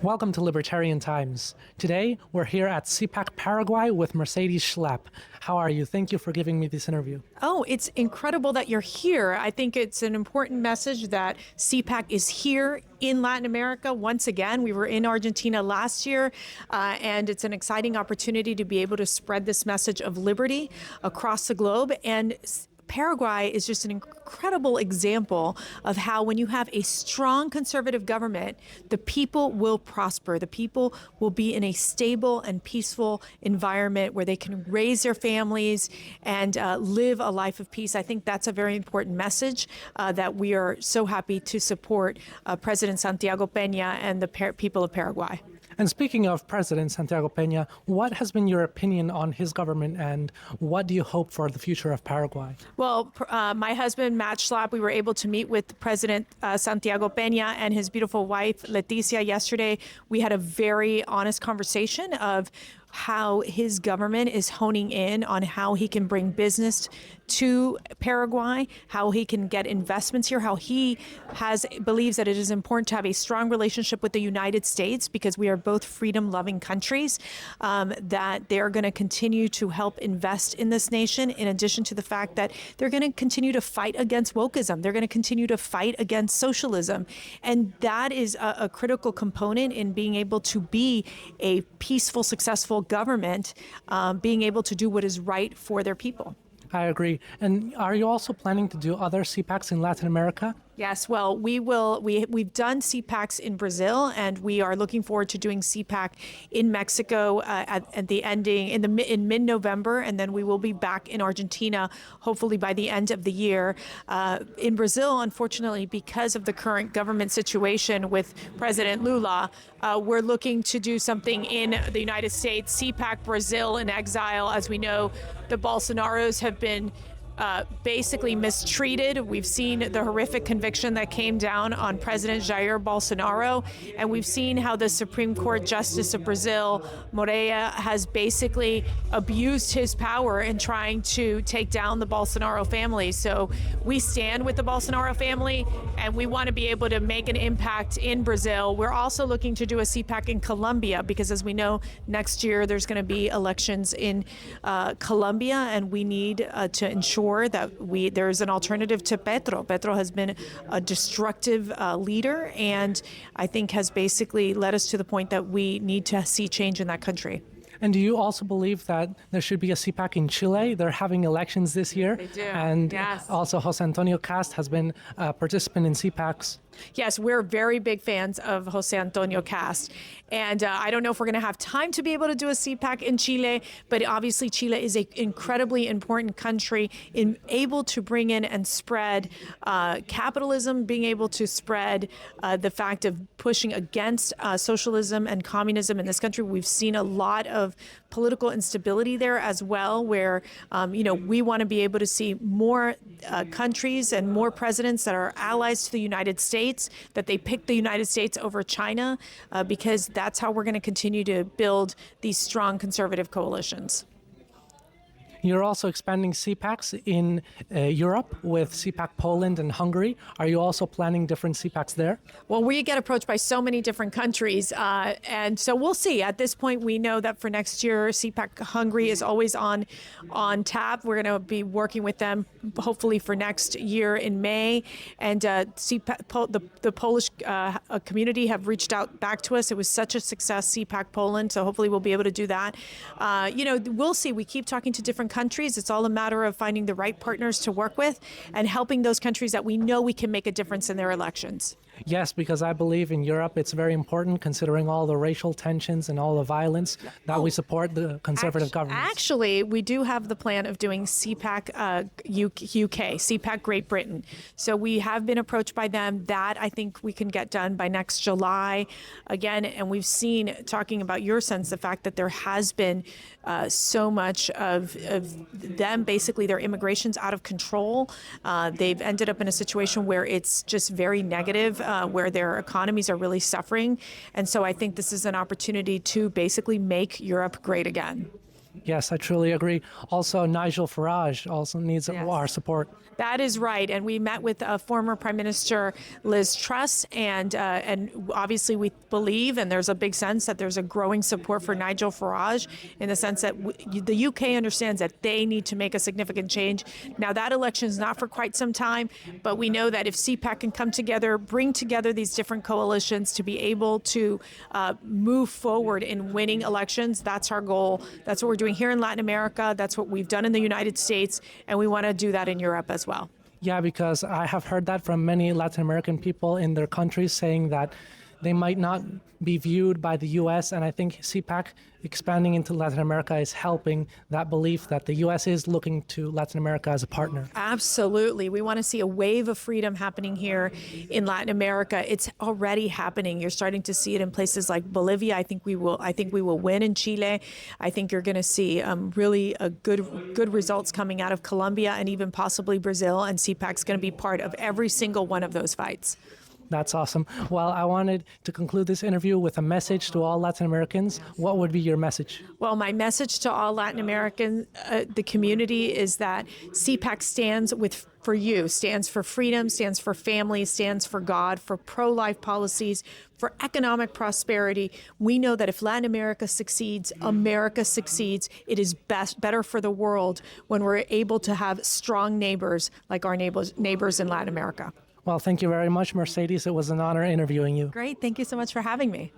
Welcome to Libertarian Times. Today, we're here at CPAC Paraguay with Mercedes Schlapp. How are you? Thank you for giving me this interview. Oh, it's incredible that you're here. I think it's an important message that CPAC is here in Latin America. Once again, we were in Argentina last year, and it's an exciting opportunity to be able to spread this message of liberty across the globe. And Paraguay is just an incredible example of how when you have a strong conservative government, the people will prosper. The people will be in a stable and peaceful environment where they can raise their families and live a life of peace. I think that's a very important message that we are so happy to support President Santiago Peña and the people of Paraguay. And speaking of President Santiago Peña, what has been your opinion on his government and what do you hope for the future of Paraguay? Well, my husband, Matt Schlapp, we were able to meet with President Santiago Peña and his beautiful wife, Leticia, yesterday. We had a very honest conversation of how his government is honing in on how he can bring business to Paraguay, how he can get investments here, how he believes that it is important to have a strong relationship with the United States because we are both freedom-loving countries, that they're going to continue to help invest in this nation, in addition to the fact that they're going to continue to fight against wokeism. They're going to continue to fight against socialism. And that is a critical component in being able to be a peaceful, successful government, being able to do what is right for their people. I agree. And are you also planning to do other CPACs in Latin America? Yes, well, we will. We've done CPACs in Brazil, and we are looking forward to doing CPAC in Mexico at the ending in mid-November, and then we will be back in Argentina, hopefully by the end of the year. In Brazil, unfortunately, because of the current government situation with President Lula, we're looking to do something in the United States. CPAC Brazil in exile, as we know, the Bolsonaros have been basically mistreated. We've seen the horrific conviction that came down on President Jair Bolsonaro, and we've seen how the Supreme Court Justice of Brazil, Moreira, has basically abused his power in trying to take down the Bolsonaro family. So we stand with the Bolsonaro family, and we want to be able to make an impact in Brazil. We're also looking to do a CPAC in Colombia because, as we know, next year there's going to be elections in Colombia, and we need to ensure that there's an alternative to Petro. Petro has been a destructive leader, and I think has basically led us to the point that we need to see change in that country. And do you also believe that there should be a CPAC in Chile? They're having elections this year. They do. And yes. Also Jose Antonio Cast has been a participant in CPACs. Yes, we're very big fans of Jose Antonio Cast. And I don't know if we're going to have time to be able to do a CPAC in Chile, but obviously Chile is an incredibly important country in able to bring in and spread capitalism, being able to spread the fact of pushing against socialism and communism in this country. We've seen a lot of political instability there as well, where we want to be able to see more countries and more presidents that are allies to the United States, that they pick the United States over China, because that's how we're going to continue to build these strong conservative coalitions. You're also expanding CPACs in Europe with CPAC Poland and Hungary. Are you also planning different CPACs there? Well, we get approached by so many different countries, and so we'll see. At this point, we know that for next year, CPAC Hungary is always on tap. We're going to be working with them, hopefully for next year in May. And CPAC, the Polish community have reached out back to us. It was such a success, CPAC Poland, so hopefully we'll be able to do that. We'll see. We keep talking to different countries. It's all a matter of finding the right partners to work with and helping those countries that we know we can make a difference in their elections. Yes, because I believe in Europe it's very important, considering all the racial tensions and all the violence, that we support the conservative government. Actually, we do have the plan of doing CPAC UK, CPAC Great Britain. So we have been approached by them. That I think we can get done by next July. Again, and we've seen, talking about your sense, the fact that there has been so much of them, basically their immigration's out of control. They've ended up in a situation where it's just very negative, where their economies are really suffering. And so I think this is an opportunity to basically make Europe great again. Yes, I truly agree. Also, Nigel Farage also needs Yes. our support. That is right, and we met with former Prime Minister Liz Truss, and obviously we believe, and there's a big sense that there's a growing support for Nigel Farage in the sense that the UK understands that they need to make a significant change. Now that election is not for quite some time, but we know that if CPAC can come together, bring together these different coalitions to be able to move forward in winning elections, that's our goal. That's what we're doing here in Latin America. That's what we've done in the United States, and we want to do that in Europe as well. Yeah, because I have heard that from many Latin American people in their countries saying that they might not be viewed by the U.S., and I think CPAC expanding into Latin America is helping that belief that the U.S. is looking to Latin America as a partner. Absolutely. We want to see a wave of freedom happening here in Latin America. It's already happening. You're starting to see it in places like Bolivia. I think we will win in Chile. I think you're going to see really good results coming out of Colombia and even possibly Brazil, and CPAC's going to be part of every single one of those fights. That's awesome. Well, I wanted to conclude this interview with a message to all Latin Americans. What would be your message? Well, my message to all Latin American, the community, is that CPAC stands for freedom, stands for family, stands for God, for pro-life policies, for economic prosperity. We know that if Latin America succeeds, America succeeds. It is better for the world when we're able to have strong neighbors like our neighbors in Latin America. Well, thank you very much, Mercedes. It was an honor interviewing you. Great. Thank you so much for having me.